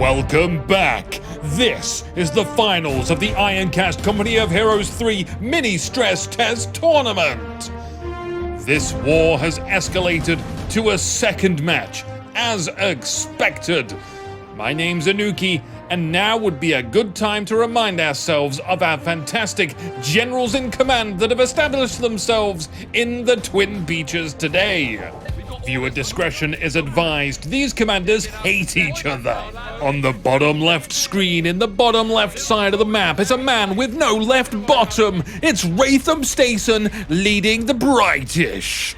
Welcome back! This is the finals of the Ironcast Company of Heroes 3 Mini Stress Test Tournament! This war has escalated to a second match, as expected. My name's Inuki, and now would be a good time to remind ourselves of our fantastic generals in command that have established themselves in the Twin Beaches today. Viewer discretion is advised. These commanders hate each other. On the bottom left screen, in the bottom left side of the map, is a man with no left bottom. It's Rathem Stason leading the British.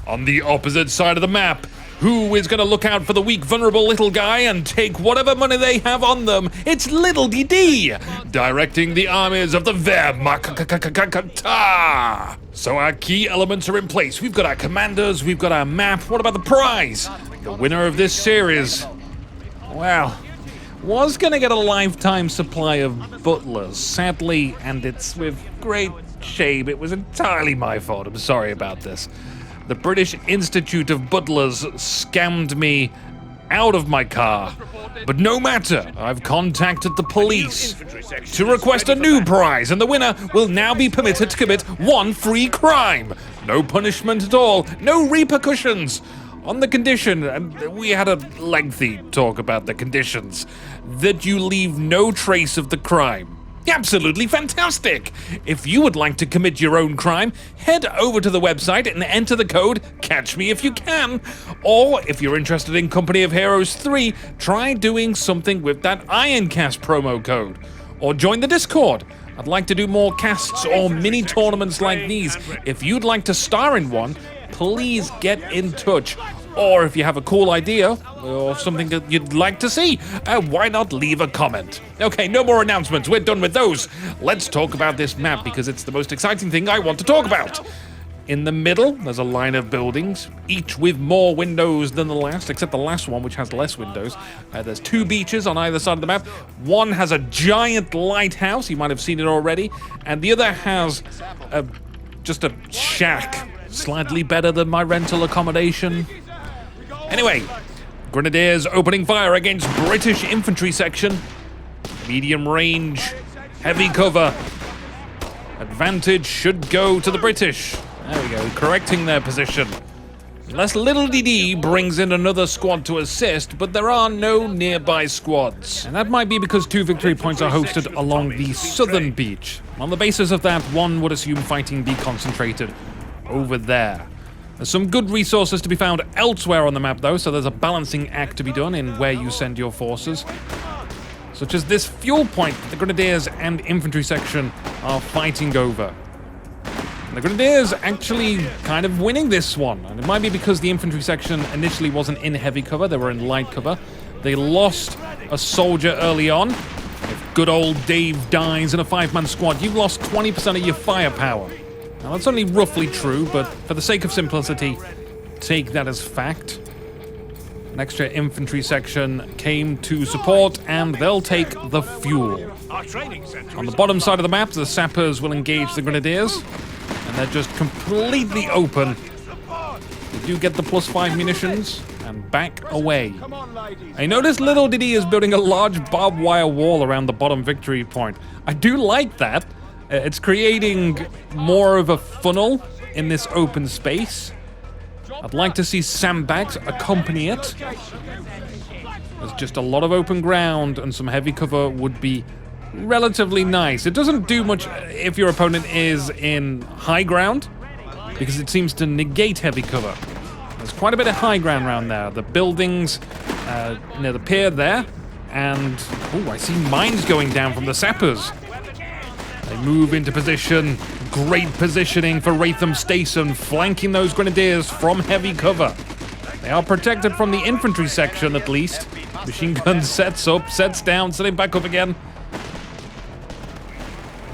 On the opposite side of the map, who is going to look out for the weak, vulnerable little guy and take whatever money they have on them? It's Lidledede, directing the armies of the Wehrmacht. So our key elements are in place. We've got our commanders, we've got our map. What about the prize? The winner of this series, well, was going to get a lifetime supply of butlers. Sadly, and it's with great shame, it was entirely my fault. I'm sorry about this. The British Institute of Butlers scammed me out of my car. But no matter, I've contacted the police to request a new prize, and the winner will now be permitted to commit one free crime. No punishment at all, no repercussions. On the condition, and we had a lengthy talk about the conditions, that you leave no trace of the crime. Absolutely fantastic! If you would like to commit your own crime, head over to the website and enter the code Catch Me If You Can. Or if you're interested in Company of Heroes 3, try doing something with that Ironcast promo code. Or join the Discord. I'd like to do more casts or mini tournaments like these. If you'd like to star in one, please get in touch. Or if you have a cool idea, or something that you'd like to see, why not leave a comment? Okay, no more announcements, we're done with those. Let's talk about this map, because it's the most exciting thing I want to talk about. In the middle, there's a line of buildings, each with more windows than the last, except the last one, which has less windows. There's two beaches on either side of the map. One has a giant lighthouse, you might have seen it already, and the other has just a shack, slightly better than my rental accommodation. Anyway, Grenadiers opening fire against British infantry section. Medium range, heavy cover. Advantage should go to the British. There we go, correcting their position. Unless Lidledede brings in another squad to assist, but there are no nearby squads. And that might be because 2 victory points are hosted along the southern beach. On the basis of that, one would assume fighting be concentrated over there. There's some good resources to be found elsewhere on the map, though, so there's a balancing act to be done in where you send your forces. Such as this fuel point that the Grenadiers and infantry section are fighting over. And the Grenadiers actually kind of winning this one, and it might be because the infantry section initially wasn't in heavy cover, they were in light cover. They lost a soldier early on. If good old Dave dies in a 5-man squad, you've lost 20% of your firepower. Now, that's only roughly true, but for the sake of simplicity, take that as fact. An extra infantry section came to support, and they'll take the fuel. On the bottom side of the map, the sappers will engage the Grenadiers, and they're just completely open. They do get the +5 munitions, and back away. I noticed Lidledede is building a large barbed wire wall around the bottom victory point. I do like that. It's creating more of a funnel in this open space. I'd like to see sandbags accompany it. There's just a lot of open ground, and some heavy cover would be relatively nice. It doesn't do much if your opponent is in high ground, because it seems to negate heavy cover. There's quite a bit of high ground around there. The buildings near the pier there, and oh, I see mines going down from the sappers. They move into position. Great positioning for Rathem Stason, flanking those Grenadiers from heavy cover. They are protected from the infantry section, at least. Machine gun sets up, sets down, setting back up again.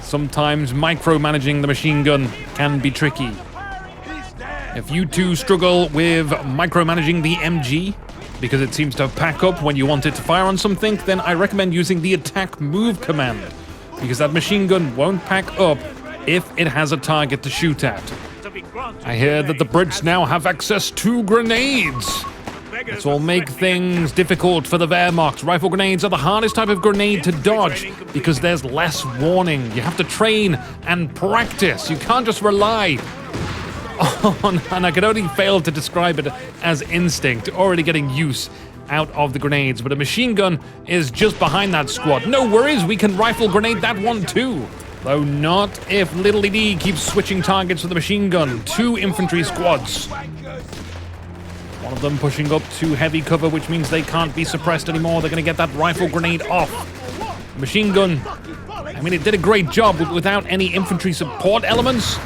Sometimes micromanaging the machine gun can be tricky. If you two struggle with micromanaging the MG, because it seems to pack up when you want it to fire on something, then I recommend using the attack move command, because that machine gun won't pack up if it has a target to shoot at. I hear that the Brits now have access to grenades. This will make things difficult for the Wehrmacht. Rifle grenades are the hardest type of grenade to dodge because there's less warning. You have to train and practice. You can't just rely on, and I can only fail to describe it as instinct, already getting use out of the grenades. But a machine gun is just behind that squad. No worries, we can rifle grenade that one too. Though not if Lidledede keeps switching targets with the machine gun. 2 infantry squads. One of them pushing up to heavy cover, which means they can't be suppressed anymore. They're going to get that rifle grenade off. Machine gun, I mean, it did a great job, but without any infantry support elements,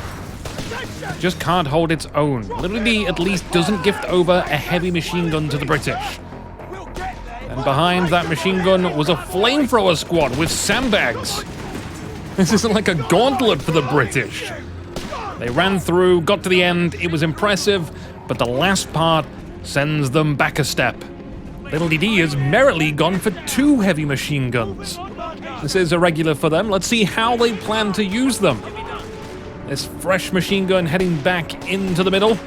just can't hold its own. Lidledede at least doesn't gift over a heavy machine gun to the British. And behind that machine gun was a flamethrower squad with sandbags. This isn't like a gauntlet for the British. They ran through, got to the end, it was impressive, but the last part sends them back a step. Lidledede has merrily gone for 2 heavy machine guns. This is irregular for them. Let's see how they plan to use them. This fresh machine gun heading back into the middle.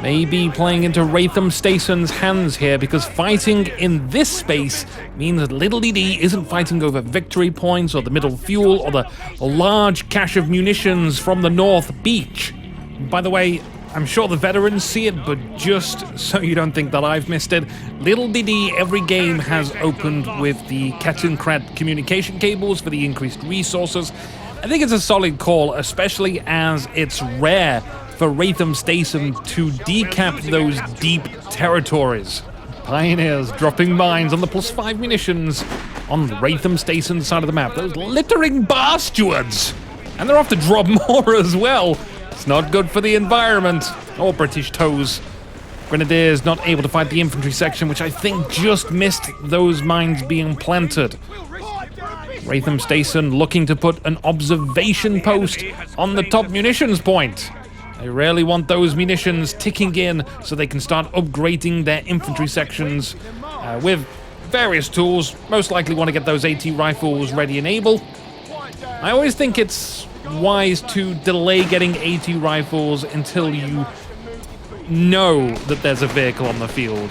Maybe playing into Rathem Stason's hands here, because fighting in this space means that Lidledede isn't fighting over victory points or the middle fuel or the large cache of munitions from the North Beach. By the way, I'm sure the veterans see it, but just so you don't think that I've missed it, Lidledede every game has opened with the Kettenkrat communication cables for the increased resources. I think it's a solid call, especially as it's rare for Rathem Stason to decap those deep territories. Pioneers dropping mines on the +5 munitions on Rathem Stason's side of the map. Those littering bastards! And they're off to drop more as well. It's not good for the environment or British toes. Grenadiers not able to fight the infantry section, which I think just missed those mines being planted. Rathem Stason looking to put an observation post on the top munitions point. They really want those munitions ticking in so they can start upgrading their infantry sections with various tools. Most likely want to get those AT rifles ready and able. I always think it's wise to delay getting AT rifles until you know that there's a vehicle on the field.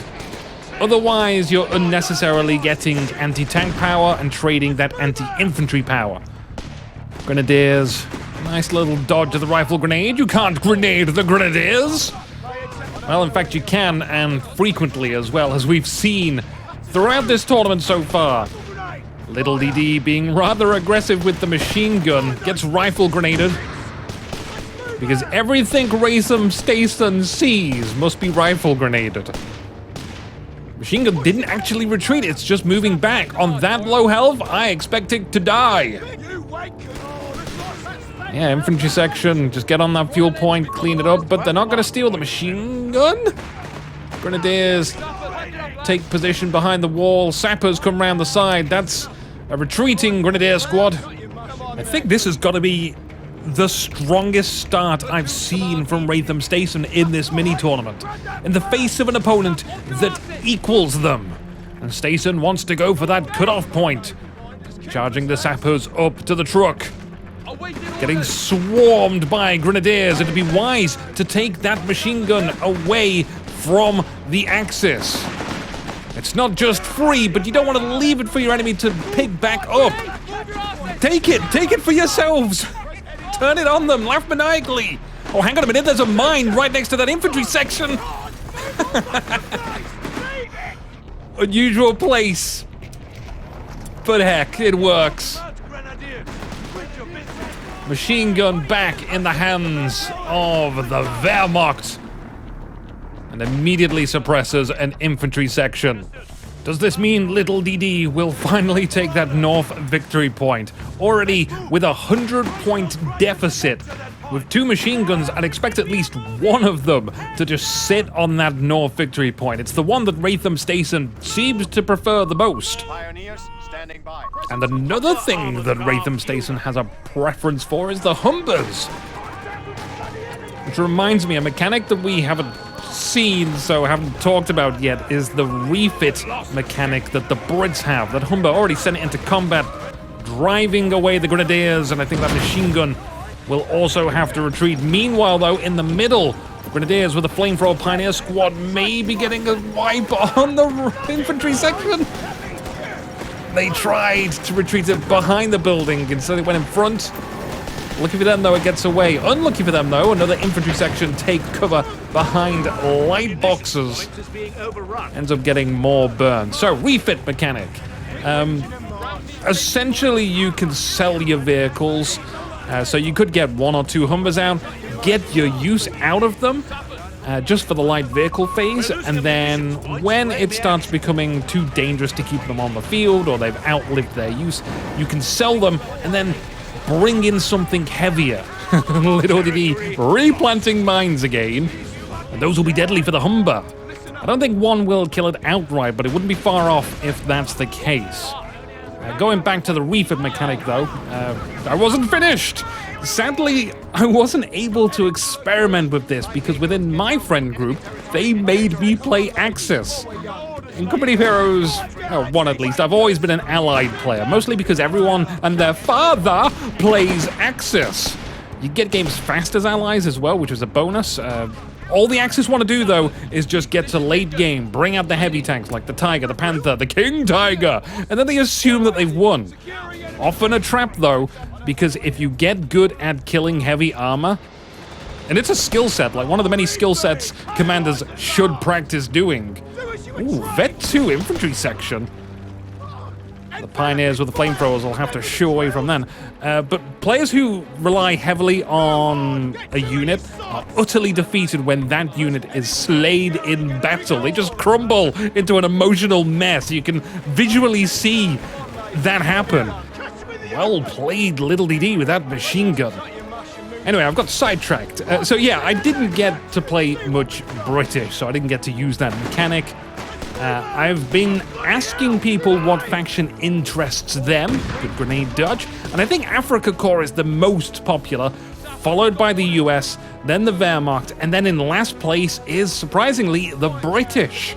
Otherwise, you're unnecessarily getting anti-tank power and trading that anti-infantry power. Grenadiers. Nice little dodge of the rifle grenade. You can't grenade the grenadiers! Well, in fact, you can, and frequently as well, as we've seen throughout this tournament so far. Lidledede being rather aggressive with the machine gun, gets rifle grenaded. Because everything Rathem Stason sees must be rifle grenaded. Machine gun didn't actually retreat, it's just moving back. On that low health, I expect it to die. Yeah, infantry section, just get on that fuel point, clean it up, but they're not going to steal the machine gun. Grenadiers take position behind the wall, sappers come round the side. That's a retreating grenadier squad. I think this has got to be the strongest start I've seen from Rathem Stason in this mini-tournament, in the face of an opponent that equals them. And Stason wants to go for that cut-off point. Charging the sappers up to the truck. Getting swarmed by grenadiers. It'd be wise to take that machine gun away from the axis. It's not just free, but you don't want to leave it for your enemy to pick back up. Take it for yourselves. Turn it on them, laugh maniacally. Oh, hang on a minute, there's a mine right next to that infantry section. Unusual place. But heck, it works. Machine gun back in the hands of the Wehrmacht. And immediately suppresses an infantry section. Does this mean Lidledede will finally take that north victory point? Already with a 100-point deficit. With 2 machine guns, I'd expect at least one of them to just sit on that north victory point. It's the one that Rathem Stason seems to prefer the most. And another thing that Rathem Stason has a preference for is the Humbers. Which reminds me, a mechanic that we haven't seen, so haven't talked about yet, is the refit mechanic that the Brits have. That Humber already sent it into combat, driving away the Grenadiers, and I think that machine gun will also have to retreat. Meanwhile, though, in the middle, Grenadiers with the Flamethrower Pioneer Squad may be getting a wipe on the infantry section. They tried to retreat it behind the building, instead it went in front. Lucky for them, though, it gets away. Unlucky for them, though, another infantry section take cover behind light boxes. Ends up getting more burn. So, refit mechanic. Essentially, you can sell your vehicles. So you could get 1 or 2 Humbers out, get your use out of them, just for the light vehicle phase, and then when it starts becoming too dangerous to keep them on the field, or they've outlived their use, you can sell them and then bring in something heavier. Lidledede replanting mines again, and those will be deadly for the Humber. I don't think one will kill it outright, but it wouldn't be far off if that's the case. Going back to the refit mechanic, though, I wasn't finished. Sadly, I wasn't able to experiment with this because within my friend group, they made me play Axis. In Company of Heroes, one at least, I've always been an allied player, mostly because everyone and their father plays Axis. You get games fast as allies as well, which was a bonus. All the Axis want to do, though, is just get to late game, bring out the heavy tanks like the Tiger, the Panther, the King Tiger, and then they assume that they've won. Often a trap, though, because if you get good at killing heavy armor, and it's a skill set, like one of the many skill sets commanders should practice doing. Ooh, Vet 2 infantry section. The Pioneers with the Flamethrowers will have to shoo away from them. But players who rely heavily on a unit are utterly defeated when that unit is slayed in battle. They just crumble into an emotional mess. You can visually see that happen. Well played, Lidledede, with that machine gun. Anyway, I've got sidetracked. So yeah, I didn't get to play much British, so I didn't get to use that mechanic. I've been asking people what faction interests them. Good grenade dodge. And I think Africa Corps is the most popular, followed by the US, then the Wehrmacht, and then in last place is, surprisingly, the British.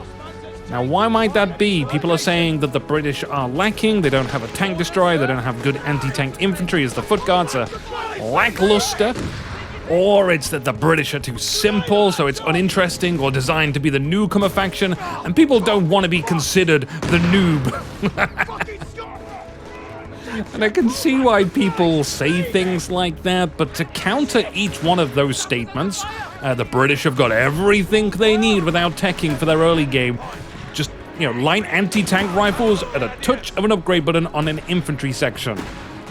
Now, why might that be? People are saying that the British are lacking, they don't have a tank destroyer, they don't have good anti-tank infantry as the foot guards are lackluster. Or it's that the British are too simple, so it's uninteresting, or designed to be the newcomer faction, and people don't want to be considered the noob. And I can see why people say things like that, but to counter each one of those statements, the British have got everything they need without teching for their early game. Just, light anti-tank rifles at a touch of an upgrade button on an infantry section.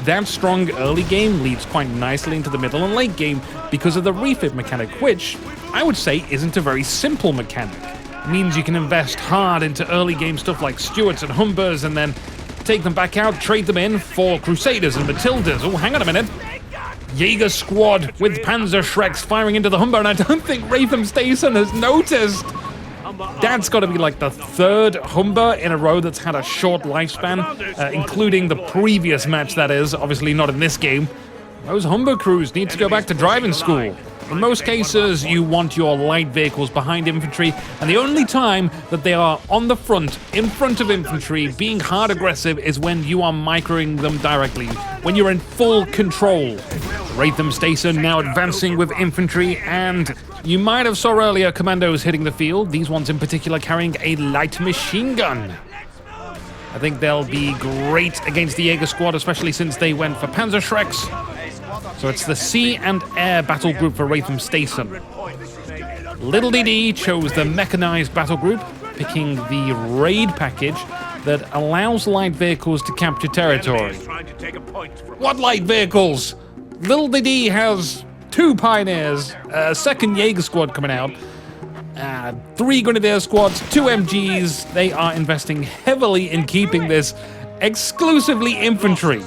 That strong early game leads quite nicely into the middle and late game because of the refit mechanic, which I would say isn't a very simple mechanic. It means you can invest hard into early game stuff like Stuarts and Humbers and then take them back out, trade them in for Crusaders and Matildas. Oh, hang on a minute. Jaeger squad with Panzer Shreks firing into the Humber, and I don't think Rathem Stason has noticed. That's got to be like the third Humber in a row that's had a short lifespan, including the previous match, that is. Obviously not in this game. Those Humber crews need to go back to driving school. In most cases, you want your light vehicles behind infantry, and the only time that they are on the front, in front of infantry, being hard aggressive is when you are microing them directly, when you're in full control. Rathem Stason now advancing with infantry, and you might have saw earlier commandos hitting the field, these ones in particular carrying a light machine gun. I think they'll be great against the Jaeger squad, especially since they went for Panzer Shreks. So it's the sea and air battle group for Rathem Stason. Lidledede chose the mechanized battle group, picking the raid package that allows light vehicles to capture territory. What light vehicles? Lidledede has 2 Pioneers, a second Jaeger squad coming out, 3 Grenadier squads, 2 MGs. They are investing heavily in keeping this exclusively infantry.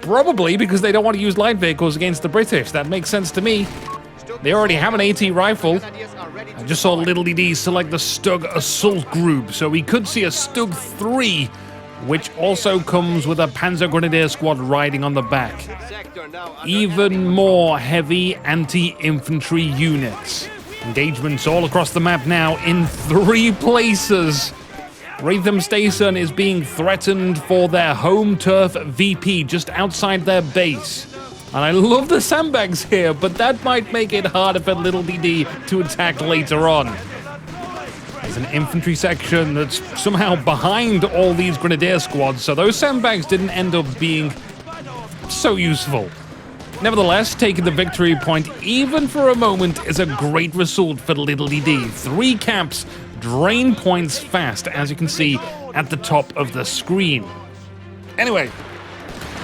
Probably because they don't want to use light vehicles against the British. That makes sense to me. They already have an AT rifle. I just saw Lidledede select the Stug Assault Group, so we could see a Stug 3, which also comes with a Panzer Grenadier squad riding on the back. Even more heavy anti-infantry units. Engagements all across the map now in 3 places. Rathem Stason is being threatened for their home turf VP just outside their base. And I love the sandbags here, but that might make it harder for Lidledede to attack later on. There's an infantry section that's somehow behind all these grenadier squads, so those sandbags didn't end up being so useful. Nevertheless, taking the victory point, even for a moment, is a great result for Lidledede. 3 caps drain points fast, as you can see at the top of the screen. Anyway,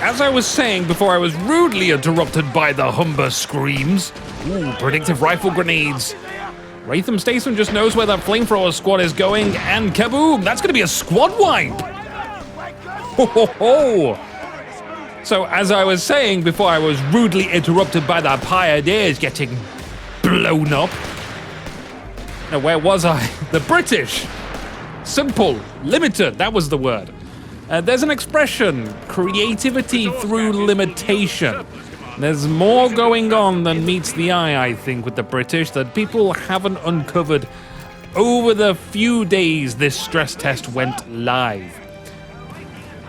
as I was saying before I was rudely interrupted by the Humber screams. Ooh, predictive rifle grenades. Rathem Stason just knows where that flamethrower squad is going, and kaboom! That's going to be a squad wipe! Ho ho ho! So, as I was saying before I was rudely interrupted by the pioneers getting blown up. Now, where was I? The British! Simple, limited, that was the word. There's an expression, creativity through limitation. There's more going on than meets the eye, I think, with the British that people haven't uncovered over the few days this stress test went live.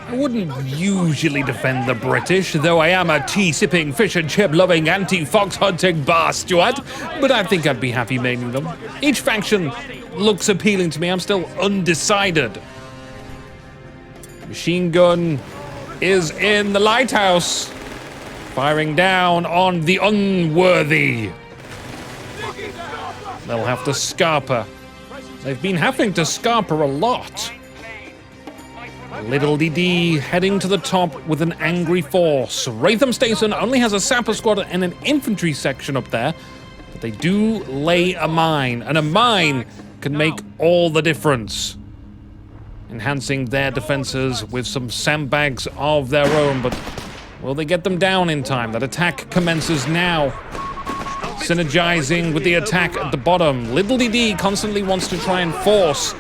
I wouldn't usually defend the British, though I am a tea-sipping, fish and chip-loving, anti-fox-hunting bar steward, but I think I'd be happy maining them. Each faction looks appealing to me. I'm still undecided. Machine gun is in the lighthouse, firing down on the unworthy. They'll have to scarper. They've been having to scarper a lot. Lidledede heading to the top with an angry force. Rathem Stason only has a sapper squad and an infantry section up there, but they do lay a mine, and a mine can make all the difference. Enhancing their defenses with some sandbags of their own, but will they get them down in time? That attack commences now. Synergizing with the attack at the bottom. Lidledede constantly wants to try and force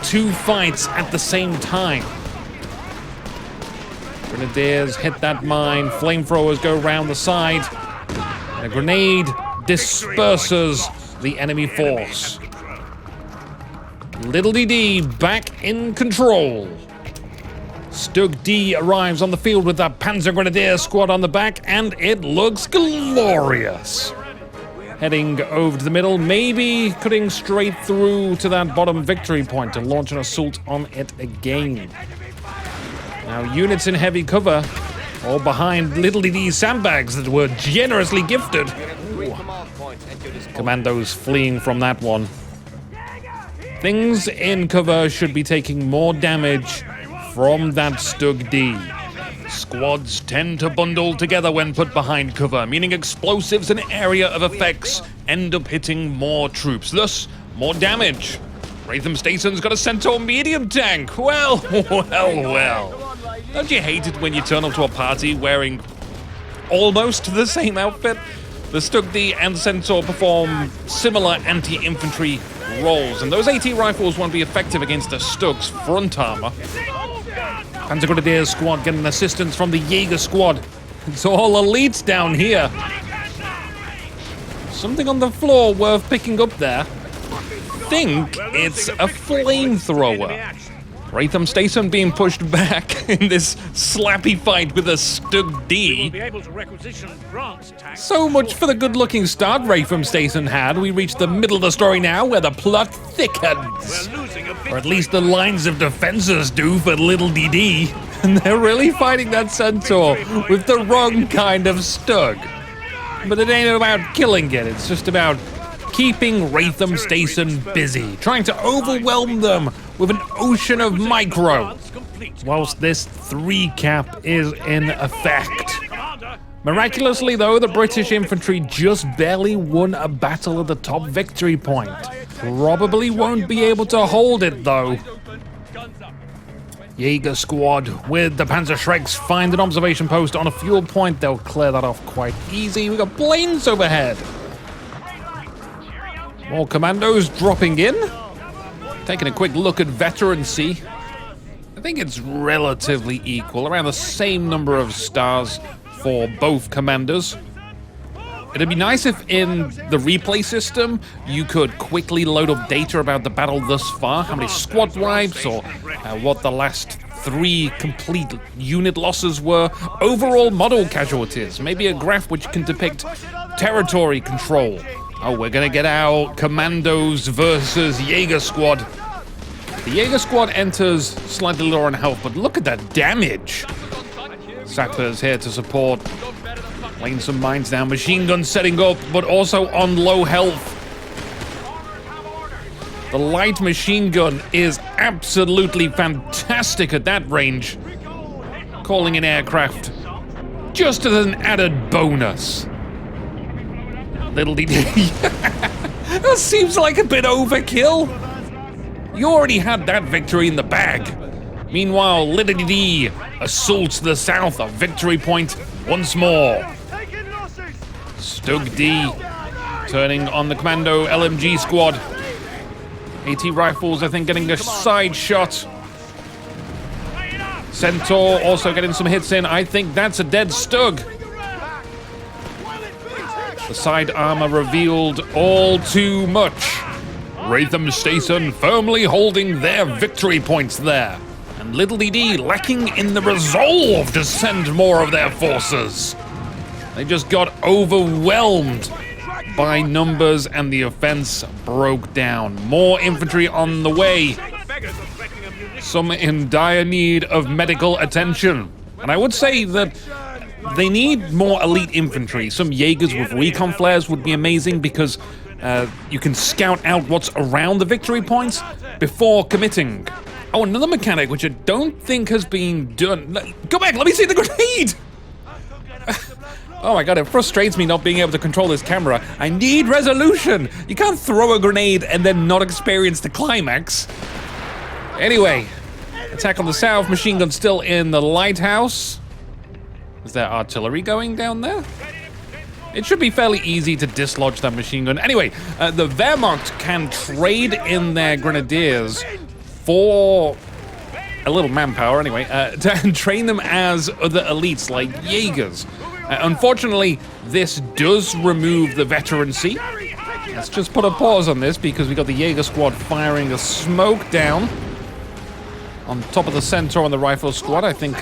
2 fights at the same time. Grenadiers hit that mine, flamethrowers go round the side, and a grenade disperses the enemy force. Lidledede back in control. Stug D arrives on the field with that Panzer Grenadier squad on the back, and it looks glorious. Heading over to the middle, maybe cutting straight through to that bottom victory point to launch an assault on it again. Now, units in heavy cover, all behind Lidledede's sandbags that were generously gifted. Ooh. Commandos fleeing from that one. Things in cover should be taking more damage from that Stug D. Squads tend to bundle together when put behind cover, meaning explosives and area of effects end up hitting more troops, thus more damage. Rathem Stason's got a Centaur medium tank. Well. Don't you hate it when you turn up to a party wearing almost the same outfit? The Stug D and Centaur perform similar anti-infantry roles, and those AT rifles won't be effective against the Stug's front armor. Panzer Grenadier squad getting assistance from the Jaeger squad. It's all elites down here. Something on the floor worth picking up there. I think it's a flamethrower. Rathem Stason being pushed back in this slappy fight with a Stug D. So much for the good-looking start Rathem Stason had. We reach the middle of the story now, where the plot thickens. Or at least the lines of defenses do for Lidledede. And they're really fighting that Centaur with the wrong kind of Stug. But it ain't about killing it, it's just about keeping Rathem Stason busy, trying to overwhelm them with an ocean of micro, whilst this 3 cap is in effect. Miraculously, though, the British infantry just barely won a battle at the top victory point. Probably won't be able to hold it, though. Jaeger squad with the Panzerschrecks find an observation post on a fuel point. They'll clear that off quite easy. We got planes overhead. More commandos dropping in. Taking a quick look at veterancy. I think it's relatively equal, around the same number of stars for both commanders. It'd be nice if in the replay system you could quickly load up data about the battle thus far, how many squad wipes or what the last 3 complete unit losses were overall model casualties. Maybe a graph which can depict territory control. Oh, we're gonna get our commandos versus Jaeger squad. The Jaeger squad enters slightly lower on health, but look at that damage. Sappers here to support. Laying some mines down. Machine guns setting up, but also on low health. The light machine gun is absolutely fantastic at that range. Calling in aircraft just as an added bonus. Lidledede. That seems like a bit overkill. You already had that victory in the bag. Meanwhile, Lidledede assaults the south of Victory Point once more. Stug D turning on the commando LMG squad. AT rifles, I think, getting a side shot. Centaur also getting some hits in. I think that's a dead Stug. The side armor revealed all too much. Rathem Stason firmly holding their victory points there. And Lidledede lacking in the resolve to send more of their forces. They just got overwhelmed by numbers and the offense broke down. More infantry on the way. Some in dire need of medical attention. And I would say that they need more elite infantry. Some Jaegers with recon flares would be amazing because you can scout out what's around the victory points before committing. Oh, another mechanic which I don't think has been done. Go back, let me see the grenade! Oh my god, it frustrates me not being able to control this camera. I need resolution! You can't throw a grenade and then not experience the climax. Anyway, attack on the south, machine gun still in the lighthouse. Is there artillery going down there? It should be fairly easy to dislodge that machine gun. Anyway, the Wehrmacht can trade in their grenadiers for a little manpower, anyway, to train them as other elites like Jaegers. Unfortunately, this does remove the veterancy. Let's just put a pause on this because we got the Jaeger squad firing a smoke down on top of the Centaur and the rifle squad. I think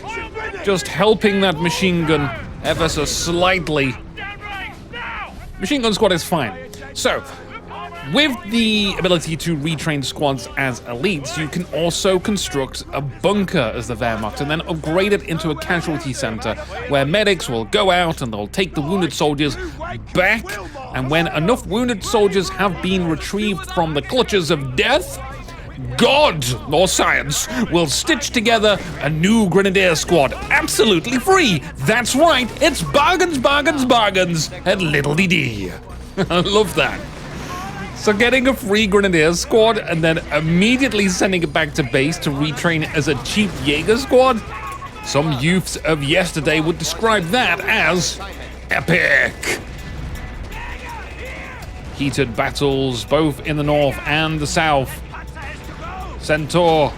just helping that machine gun ever so slightly. Machine gun squad is fine. So, with the ability to retrain squads as elites, you can also construct a bunker as the Wehrmacht and then upgrade it into a casualty center where medics will go out and they'll take the wounded soldiers back. And when enough wounded soldiers have been retrieved from the clutches of death, God, or science, will stitch together a new grenadier squad absolutely free. That's right, it's bargains, bargains, bargains at Lidledede. I love that. So getting a free grenadier squad and then immediately sending it back to base to retrain as a cheap Jaeger squad? Some youths of yesterday would describe that as epic. Heated battles both in the north and the south. Centaur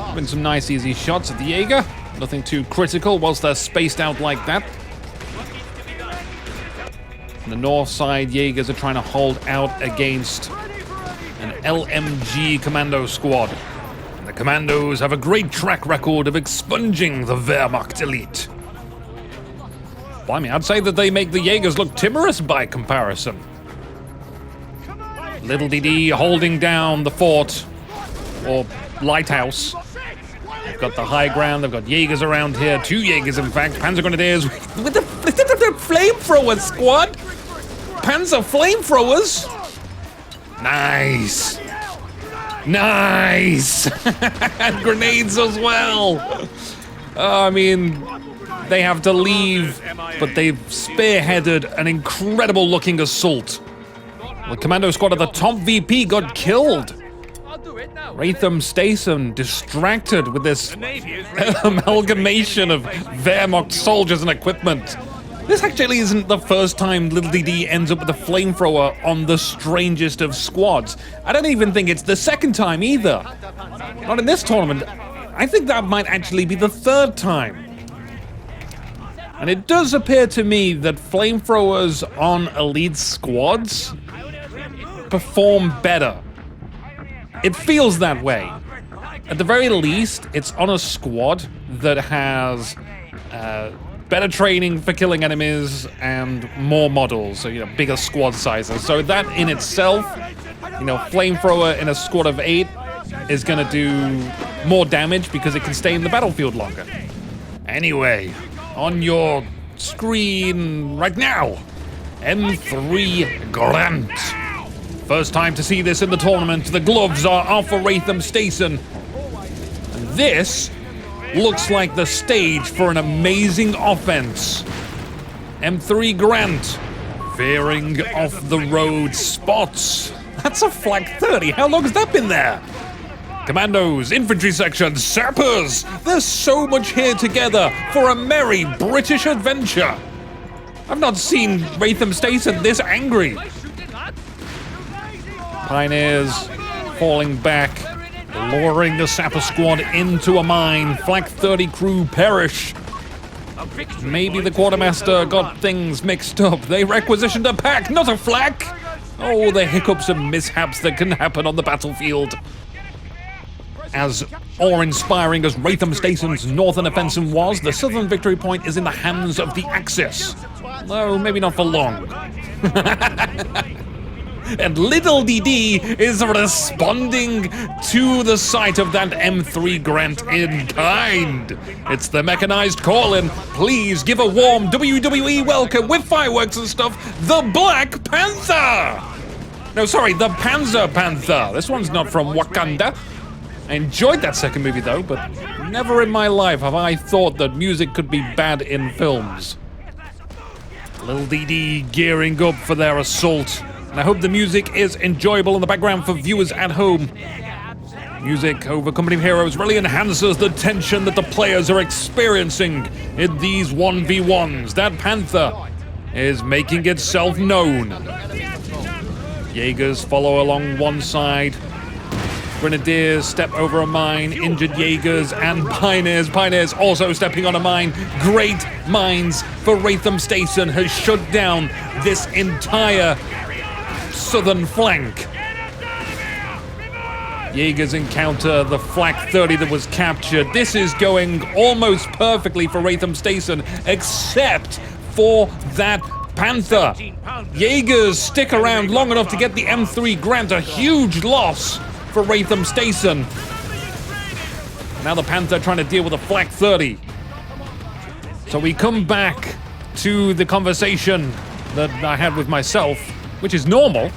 having some nice easy shots at the Jaeger. Nothing too critical whilst they're spaced out like that. On the north side, Jaegers are trying to hold out against an LMG commando squad. And the commandos have a great track record of expunging the Wehrmacht elite. Blimey, I'd say that they make the Jaegers look timorous by comparison. Lidledede holding down the fort, or lighthouse. They've got the high ground, they've got Jaegers around here, 2 Jaegers in fact, Panzer Grenadiers with the flamethrower squad! Panzer flamethrowers! Nice! Nice! And grenades as well! I mean, they have to leave, but they've spearheaded an incredible looking assault. The commando squad of the top VP got killed. Rathem Stason distracted with this amalgamation of Wehrmacht soldiers and equipment. This actually isn't the first time Lidledede ends up with a flamethrower on the strangest of squads. I don't even think it's the second time either. Not in this tournament. I think that might actually be the 3rd time. And it does appear to me that flamethrowers on elite squads perform better. It feels that way. At the very least, it's on a squad that has better training for killing enemies and more models, so, you know, bigger squad sizes. So that in itself, you know, flamethrower in a squad of 8 is gonna do more damage because it can stay in the battlefield longer. Anyway, on your screen right now, M3 Grant. First time to see this in the tournament. The gloves are off for Rathem Stason. And this looks like the stage for an amazing offense. M3 Grant veering off the road spots. That's a flak 30. How long has that been there? Commandos, infantry section, sappers. There's so much here together for a merry British adventure. I've not seen Rathem Stason this angry. Pioneers falling back, luring the sapper squad into a mine. Flak 30 crew perish. Maybe the quartermaster got things mixed up. They requisitioned a pack, not a flak. Oh, the hiccups and mishaps that can happen on the battlefield. As awe-inspiring as Rathem Stason's northern offensive was, the southern victory point is in the hands of the Axis. Though maybe not for long. And Lidledede is responding to the sight of that M3 Grant in kind. It's the mechanized call-in. Please give a warm WWE welcome with fireworks and stuff, the Black Panther! No, sorry, the Panzer Panther. This one's not from Wakanda. I enjoyed that second movie though, but never in my life have I thought that music could be bad in films. Lidledede gearing up for their assault. And I hope the music is enjoyable in the background for viewers at home. Music over Company of Heroes really enhances the tension that the players are experiencing in these 1v1s. That Panther is making itself known. Jaegers follow along one side. Grenadiers step over a mine, injured Jaegers and Pioneers. Pioneers also stepping on a mine. Great mines for Rathem Stason has shut down this entire southern flank. Jaegers encounter the flak 30 that was captured. This is going almost perfectly for Rathem Stason, except for that Panther. Jaegers stick around long enough to get the M3 Grant, a huge loss for Rathem Stason. Now the Panther trying to deal with a flak 30. So we come back to the conversation that I had with myself, which is normal.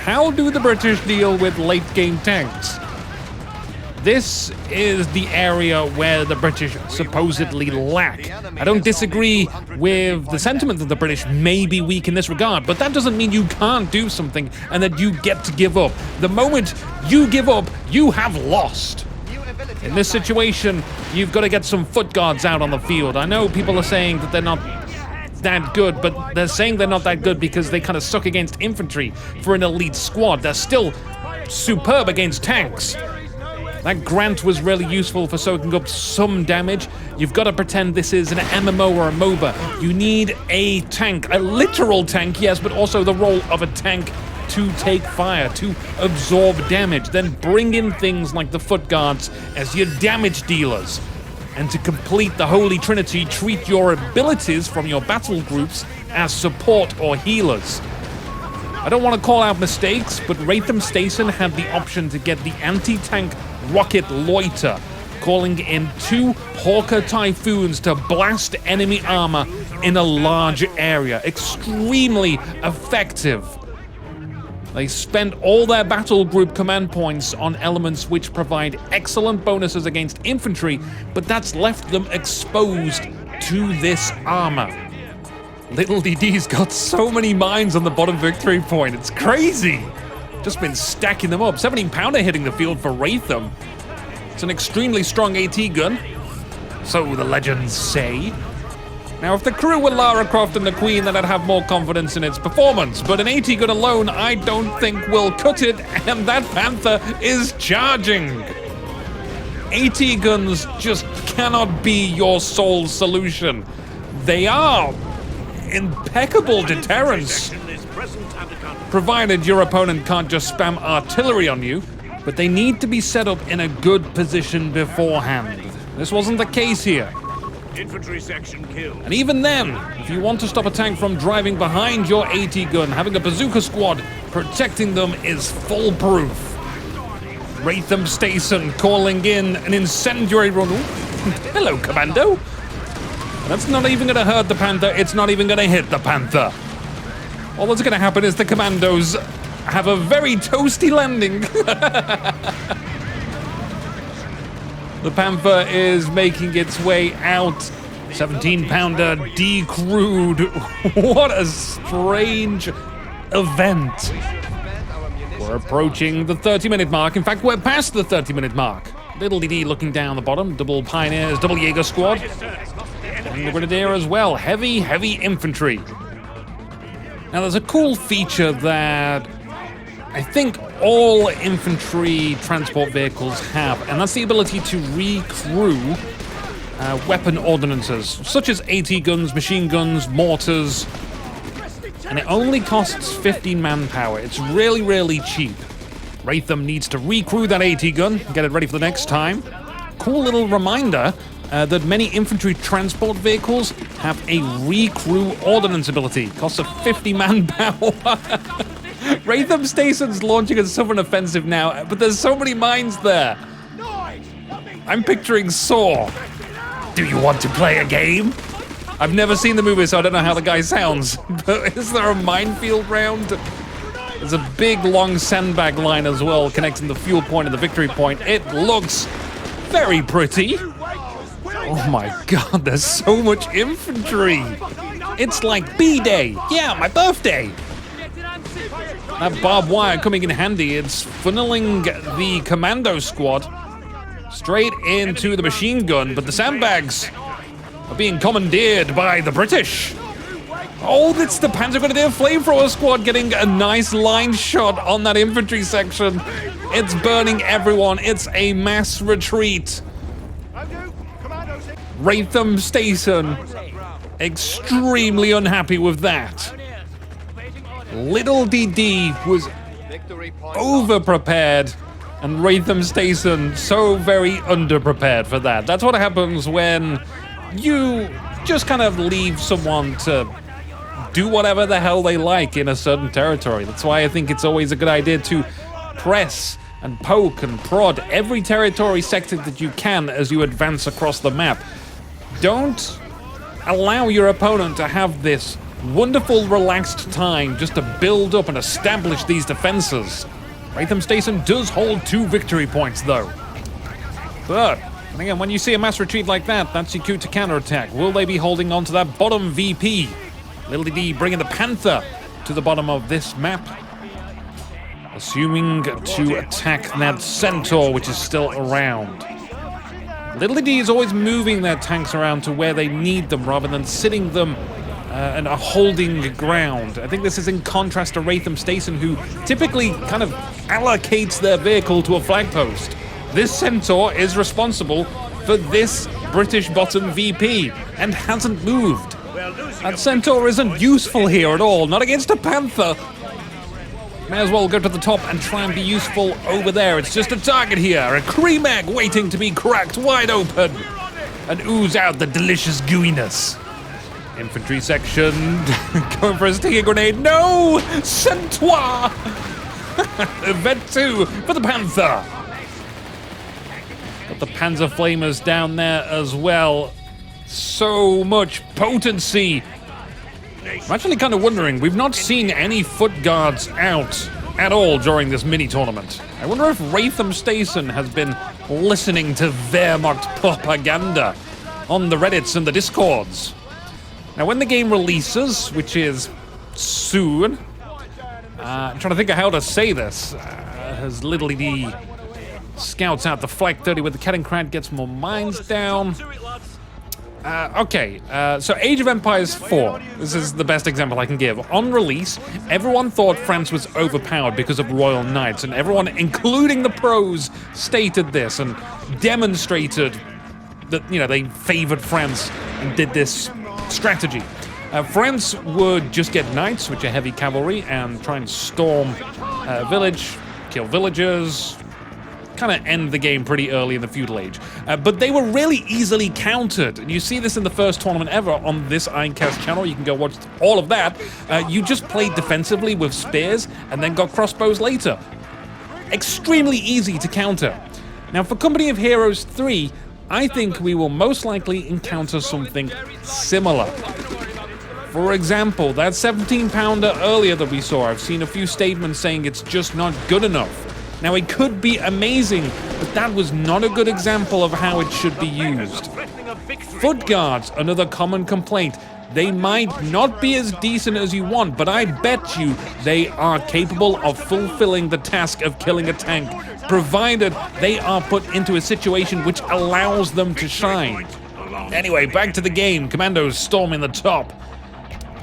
How do the British deal with late game tanks? This is the area where the British supposedly lack. I don't disagree with the sentiment that the British may be weak in this regard, but that doesn't mean you can't do something and that you get to give up. The moment you give up, you have lost. In this situation, you've got to get some foot guards out on the field. I know people are saying that they're not that good, but they're saying they're not that good because they kind of suck against infantry for an elite squad. They're still superb against tanks. That Grant was really useful for soaking up some damage. You've got to pretend this is an MMO or a MOBA. You need a tank, a literal tank, yes, but also the role of a tank to take fire, to absorb damage. Then bring in things like the foot guards as your damage dealers. And to complete the Holy Trinity, treat your abilities from your battle groups as support or healers. I don't want to call out mistakes, but Rathem Stason had the option to get the anti-tank rocket loiter, calling in 2 Hawker Typhoons to blast enemy armor in a large area. Extremely effective. They spent all their battle group command points on elements which provide excellent bonuses against infantry, but that's left them exposed to this armor. Lidledede's got so many mines on the bottom victory point, it's crazy! Just been stacking them up. 17-pounder hitting the field for Rathem. It's an extremely strong AT gun, so the legends say. Now, if the crew were Lara Croft and the Queen, then I'd have more confidence in its performance. But an AT gun alone, I don't think will cut it, and that Panther is charging. AT guns just cannot be your sole solution. They are impeccable deterrence, provided your opponent can't just spam artillery on you. but they need to be set up in a good position beforehand. This wasn't the case here. Infantry section killed. And even then, if you want to stop a tank from driving behind your AT gun, having a bazooka squad protecting them is foolproof. Rathem Stason calling in an incendiary run. Ooh, hello, Commando. That's not even going to hurt the Panther. It's not even going to hit the Panther. All that's going to happen is the Commandos have a very toasty landing. The Panther is making its way out. 17-pounder decrewed. What a strange event. We're approaching the 30-minute mark. In fact, we're past the 30-minute mark. Lidledede looking down the bottom. Double Pioneers, double Jaeger squad. And the Grenadier as well. Heavy, heavy infantry. Now, there's a cool feature that I think all infantry transport vehicles have, and that's the ability to recrew weapon ordnances, such as AT guns, machine guns, mortars, and it only costs 15 manpower. It's really, really cheap. Rathem needs to recrew that AT gun, get it ready for the next time. Cool little reminder that many infantry transport vehicles have a recrew ordnance ability. Costs of 50 manpower. Rathem Stason's launching a southern offensive now, but there's so many mines there. I'm picturing Saw. Do you want to play a game? I've never seen the movie, so I don't know how the guy sounds. But is there a minefield round? There's a big, long sandbag line as well, connecting the fuel point and the victory point. It looks very pretty. Oh my god, there's so much infantry. It's like B-Day. Yeah, my birthday. That barbed wire coming in handy. It's funneling the commando squad straight into the machine gun, but the sandbags are being commandeered by the British. Oh, that's the Panzer Grenadier flamethrower squad getting a nice line shot on that infantry section. It's burning everyone. It's a mass retreat. Rathem Stason extremely unhappy with that. Lidledede was over-prepared, and Rathem Stason so very under-prepared for that. That's what happens when you just kind of leave someone to do whatever the hell they like in a certain territory. That's why I think it's always a good idea to press and poke and prod every territory sector that you can as you advance across the map. Don't allow your opponent to have this wonderful, relaxed time just to build up and establish these defenses. Rathem Stason does hold 2 victory points, though. But, again, when you see a mass retreat like that, that's your cue to counterattack. Will they be holding on to that bottom VP? Lidledede bringing the Panther to the bottom of this map. Assuming to attack that Centaur, which is still around. Lidledede is always moving their tanks around to where they need them, rather than sitting them and are holding ground. I think this is in contrast to Rathem Stason, who typically kind of allocates their vehicle to a flag post. This Centaur is responsible for this British bottom VP and hasn't moved. That Centaur isn't useful here at all, not against a Panther. May as well go to the top and try and be useful over there. It's just a target here, a cream egg waiting to be cracked wide open and ooze out the delicious gooiness. Infantry section going for a sticky grenade. No! Centaur! Event 2 for the Panther. Got the Panzer Flamers down there as well. So much potency. I'm actually kind of wondering, we've not seen any foot guards out at all during this mini-tournament. I wonder if Rathem Stason has been listening to Wehrmacht propaganda on the Reddits and the Discords. Now, when the game releases, which is soon, I'm trying to think of how to say this, as Lidledede scouts out the Flak 30 with the Kettenkrant, gets more mines down. So Age of Empires 4, this is the best example I can give. On release, everyone thought France was overpowered because of Royal Knights, and everyone, including the pros, stated this and demonstrated that, you know, they favored France and did this strategy. France would just get knights, which are heavy cavalry, and try and storm a village, kill villagers, kind of end the game pretty early in the feudal age. But they were really easily countered. And you see this in the first tournament ever on this Ironcast channel. You can go watch all of that. You just played defensively with spears and then got crossbows later. Extremely easy to counter. Now for Company of Heroes 3, I think we will most likely encounter something similar. For example, that 17-pounder earlier that we saw, I've seen a few statements saying it's just not good enough. Now, it could be amazing, but that was not a good example of how it should be used. Foot guards, another common complaint. They might not be as decent as you want, but I bet you they are capable of fulfilling the task of killing a tank, provided they are put into a situation which allows them to shine. Anyway, back to the game. Commandos storming the top.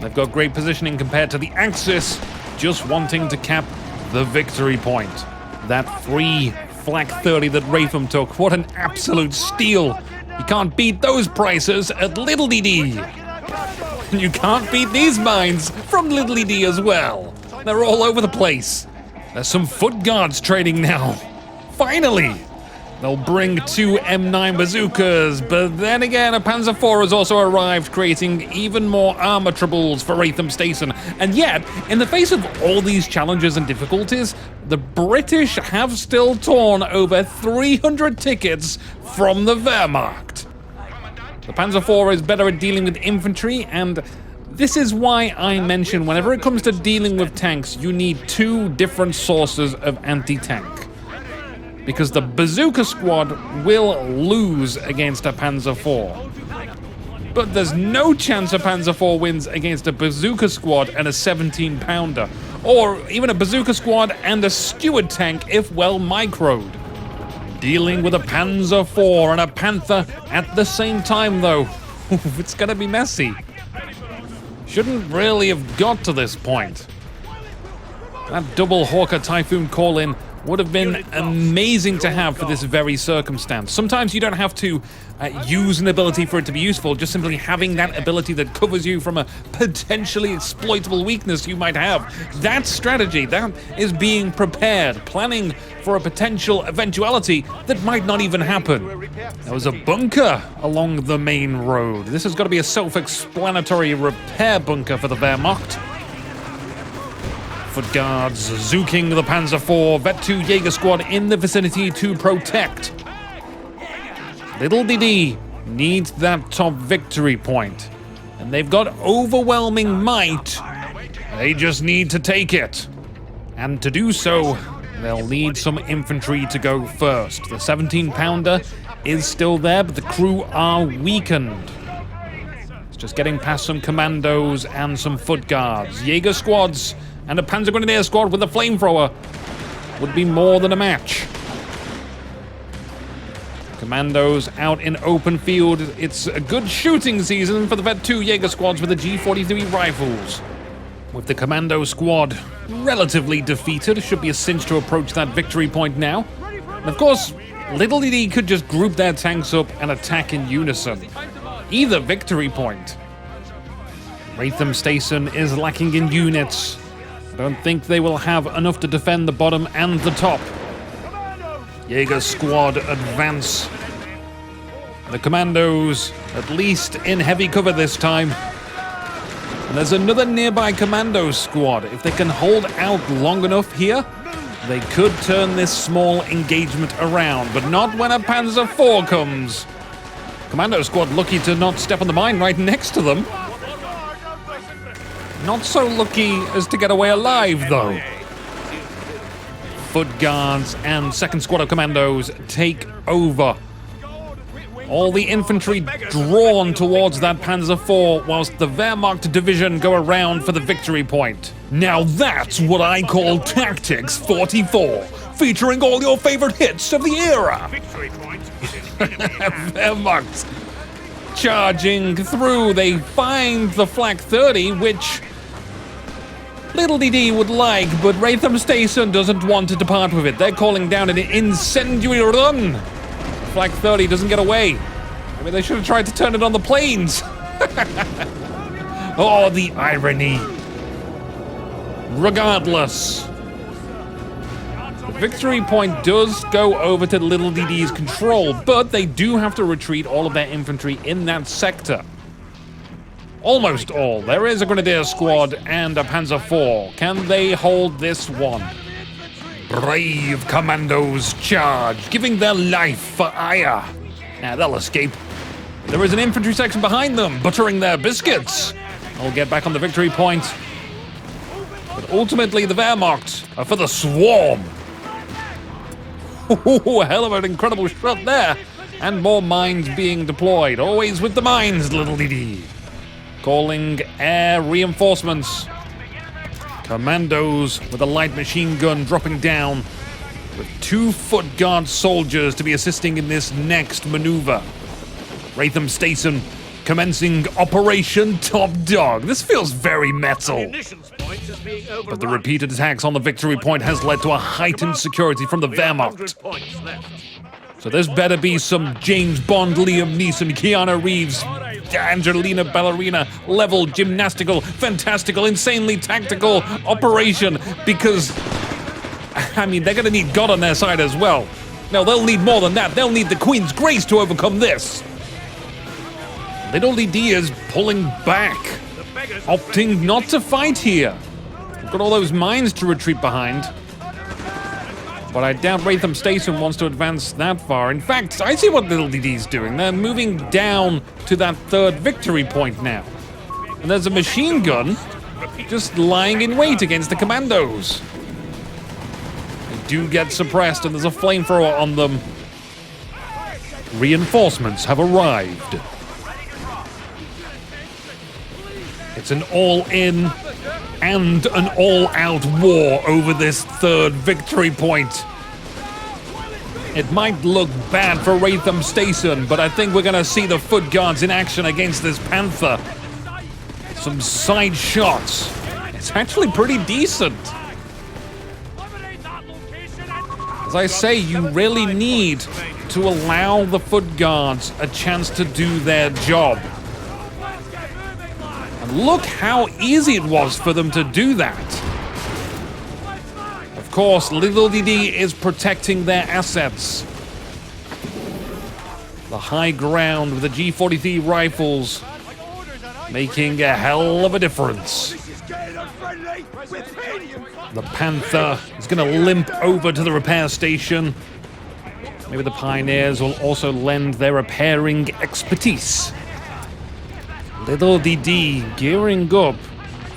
They've got great positioning compared to the Axis, just wanting to cap the victory point. That free Flak 30 that Rathem took, what an absolute steal. You can't beat those prices at Lidledede. And you can't beat these mines from Lidledede as well. They're all over the place. There's some foot guards trading now. Finally! They'll bring 2 M9 bazookas, but then again, a Panzer IV has also arrived, creating even more armor troubles for Rathem Stason. And yet, in the face of all these challenges and difficulties, the British have still torn over 300 tickets from the Wehrmacht. The Panzer IV is better at dealing with infantry, and this is why I mention whenever it comes to dealing with tanks, you need 2 different sources of anti-tank. Because the bazooka squad will lose against a Panzer IV. But there's no chance a Panzer IV wins against a bazooka squad and a 17-pounder. Or even a bazooka squad and a steward tank if well microed. Dealing with a Panzer IV and a Panther at the same time, though. It's gonna be messy. Shouldn't really have got to this point. That double Hawker Typhoon call-in would have been amazing to have for this very circumstance. Sometimes you don't have to use an ability for it to be useful, just simply having that ability that covers you from a potentially exploitable weakness you might have. That strategy, that is being prepared, planning for a potential eventuality that might not even happen. There was a bunker along the main road. This has got to be a self-explanatory repair bunker for the Wehrmacht. Foot guards zooking the Panzer IV, Vet 2 Jaeger squad in the vicinity to protect. Lidledede needs that top victory point, and they've got overwhelming might. They just need to take it. And to do so, they'll need some infantry to go first. The 17-pounder is still there, but the crew are weakened. It's just getting past some commandos and some foot guards. Jaeger squads and a Panzer Grenadier squad with a flamethrower would be more than a match. Commandos out in open field. It's a good shooting season for the Vet 2 Jaeger squads with the G43 rifles. With the commando squad relatively defeated, should be a cinch to approach that victory point now. And of course, Lidledede could just group their tanks up and attack in unison. Either victory point. Rathem Stason is lacking in units. I don't think they will have enough to defend the bottom and the top. Jaeger squad advance. The commandos, at least in heavy cover this time. And there's another nearby commando squad. If they can hold out long enough here, they could turn this small engagement around, but not when a Panzer IV comes. Commando squad lucky to not step on the mine right next to them. Not so lucky as to get away alive, though. Foot guards and 2nd Squad of Commandos take over. All the infantry drawn towards that Panzer IV, whilst the Wehrmacht division go around for the victory point. Now that's what I call Tactics 44, featuring all your favorite hits of the era. Victory point. Wehrmacht charging through. They find the Flak 30, which Lidledede would like, but Rathem Stason doesn't want to depart with it. They're calling down an incendiary run. Flak 30 doesn't get away. I mean, they should have tried to turn it on the planes. Oh, the irony. Regardless, The victory point does go over to Lidledede's control, but they do have to retreat all of their infantry in that sector. Almost all. There is a Grenadier squad and a Panzer IV. Can they hold this one? Brave commandos charge, giving their life for Aya. Now they'll escape. There is an infantry section behind them, buttering their biscuits. They'll get back on the victory point. But ultimately, the Wehrmacht are for the swarm. Ooh, hell of an incredible shot there. And more mines being deployed. Always with the mines, Lidledede. Calling air reinforcements. Commandos with a light machine gun dropping down. With 2 foot guard soldiers to be assisting in this next maneuver. Rathem Stason commencing Operation Top Dog. This feels very metal. But the repeated attacks on the victory point has led to a heightened security from the Wehrmacht. So there's better be some James Bond, Liam Neeson, Keanu Reeves, Angelina Ballerina level gymnastical, fantastical, insanely tactical operation, because, I mean, they're going to need God on their side as well. No, they'll need more than that. They'll need the Queen's grace to overcome this. Lidledede is pulling back, opting not to fight here. We've got all those mines to retreat behind. But I doubt Rathem Stason wants to advance that far. In fact, I see what Lidledede's doing. They're moving down to that 3rd victory point now. And there's a machine gun just lying in wait against the commandos. They do get suppressed, and there's a flamethrower on them. Reinforcements have arrived. It's an all-in and an all-out war over this 3rd victory point. It might look bad for Rathem Stason, but I think we're going to see the foot guards in action against this Panther. Some side shots. It's actually pretty decent. As I say, you really need to allow the foot guards a chance to do their job. Look how easy it was for them to do that. Of course, Lidledede is protecting their assets. The high ground with the G43 rifles making a hell of a difference. The Panther is going to limp over to the repair station. Maybe the Pioneers will also lend their repairing expertise. Lidledede gearing up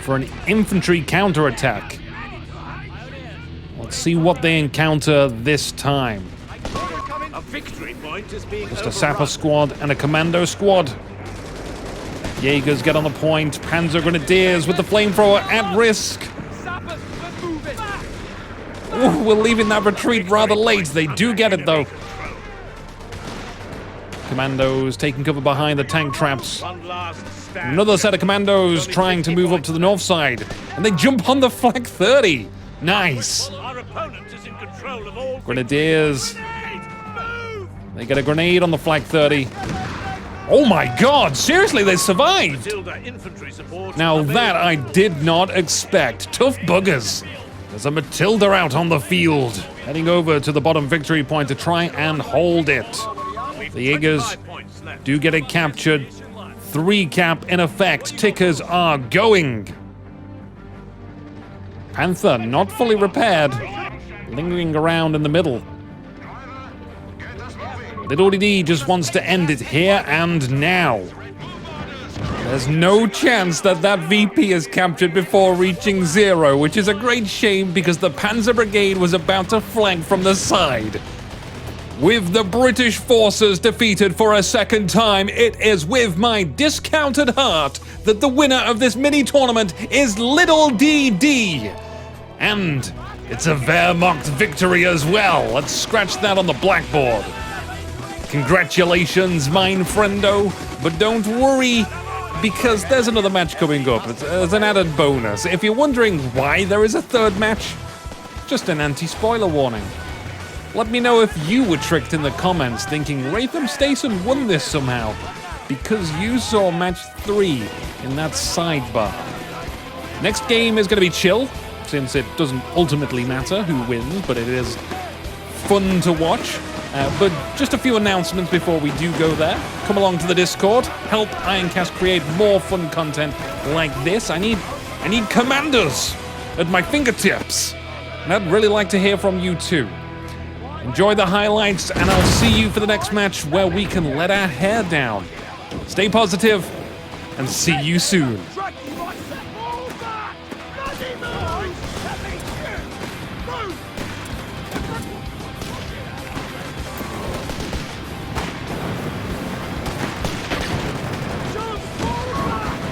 for an infantry counterattack. Let's see what they encounter this time. Just a sapper squad and a commando squad. Jaegers get on the point. Panzer Grenadiers with the flamethrower at risk. Ooh, we're leaving that retreat rather late. They do get it though. Commandos taking cover behind the tank traps. Another set of commandos trying to move up to the north side. And they jump on the Flak 30. Nice. Grenadiers. They get a grenade on the Flak 30. Oh my god, seriously, they survived. Now that I did not expect. Tough buggers. There's a Matilda out on the field. Heading over to the bottom victory point to try and hold it. The Jaegers do get it captured. 3 cap in effect. Tickers are going. Panther not fully repaired. Lingering around in the middle. Lidledede just wants to end it here and now. There's no chance that that VP is captured before reaching 0, which is a great shame because the Panzer Brigade was about to flank from the side. With the British forces defeated for a second time, it is with my discounted heart that the winner of this mini-tournament is Lidledede. And it's a Wehrmacht victory as well. Let's scratch that on the blackboard. Congratulations, mein friendo. But don't worry, because there's another match coming up. It's an added bonus. If you're wondering why there is a 3rd match, just an anti-spoiler warning. Let me know if you were tricked in the comments thinking Rathem Stason won this somehow, because you saw match 3 in that sidebar. Next game is going to be chill. since it doesn't ultimately matter who wins, but it is fun to watch. But just a few announcements before we do go there. Come along to the Discord. Help Ironcast create more fun content like this. I need commanders at my fingertips. And I'd really like to hear from you too. Enjoy the highlights, and I'll see you for the next match where we can let our hair down. Stay positive, and see you soon.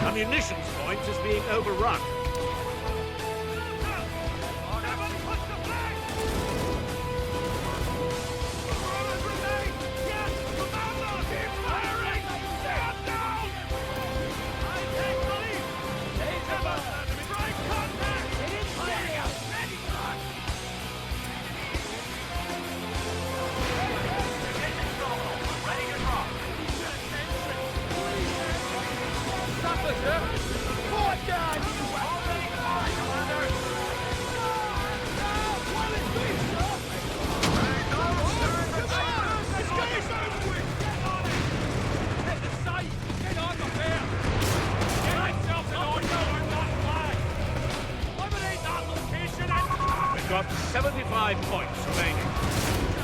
Ammunitions point is being overrun. We've got 75 points remaining.